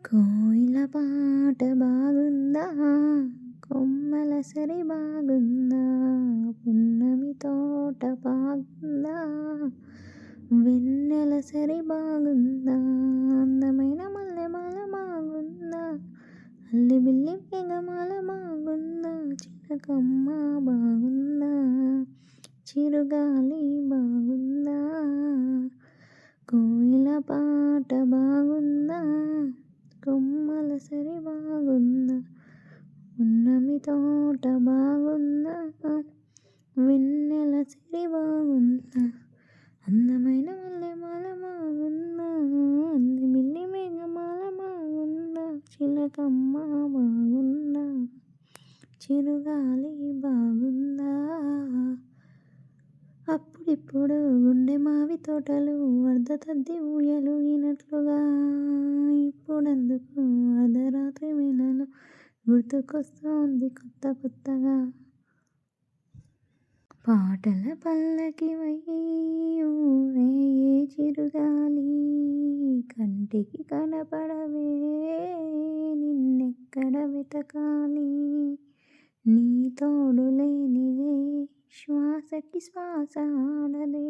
కోయిల పాట బాగుందా, కొమ్మల సరి బాగుందా, పున్నమి తోట బాగుందా, వెన్నెల సరి బాగుందా, అందమైన మల్లెమాల బాగుందా, అల్లిబిల్లి మేఘమాల బాగుందా, చిలకమ్మ బాగుందా, చిరుగాలి బాగుందా. కోయిల పాట బాగుందా, కొమ్మల సరి బాగుందా, పున్నమి తోట బాగుందా, వెన్నెల సిరి బాగుందా, అందమైన మల్లెమాల బాగుందా, అల్లిబిల్లి మేఘమాల బాగుందా, చిలకమ్మ బాగుందా, చిరుగాలి బాగుందా. అప్పుడిప్పుడు గుండె మావి తోటలు అర్ధతద్ది ఊయలుగినట్లుగా, ఇప్పుడందుకు అర్ధరాత్రి వేళలో గుర్తుకొస్తోంది కొత్త కొత్తగా. పాటల పల్లకివై ఊరే చిరుగాలి, కంటికి కనపడవే నిన్నెక్కడ వెతకాలి, నీ తోడు లేనిదే శ్వాసకి శ్వాస ఆడదే,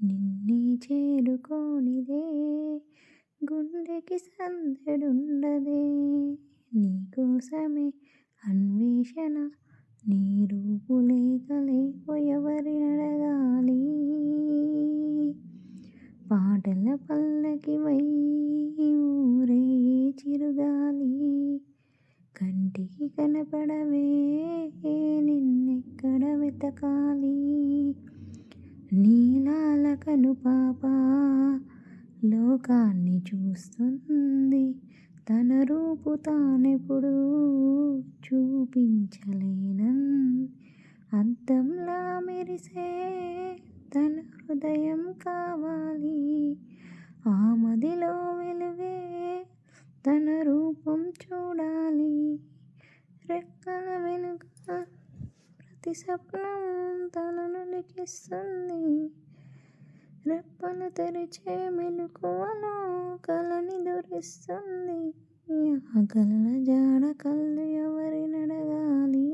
నిన్నే చేరుకోనిదే గుండెకి సందడుండదే, నీకోసమే అన్వేషణ, నీ రూపు లేఖలే ఎవరినడగాలి. పాటల పల్లకివై ఊరే చిరుగాలి, కంటికి కనపడవే నిన్నెక్కడ వెతకాలి, నీలాల కనుపాప లోకాన్ని చూస్తుంది, తన రూపు తానెప్పుడు చూపించలేనంది, అద్దంలా మెరిసే తన హృదయం కావాలి, ఆ మదిలో వెలుగే తన రూపం చూడాలి, రెక్కల వెనుక ప్రతి స్వప్నం తనను లిఖిస్తుంది, రెప్పలు తెరిచే మెలకువలో కలని దురిస్తుంది, ఆ కలల జాడ కళ్ళు ఎవరినడగాలి.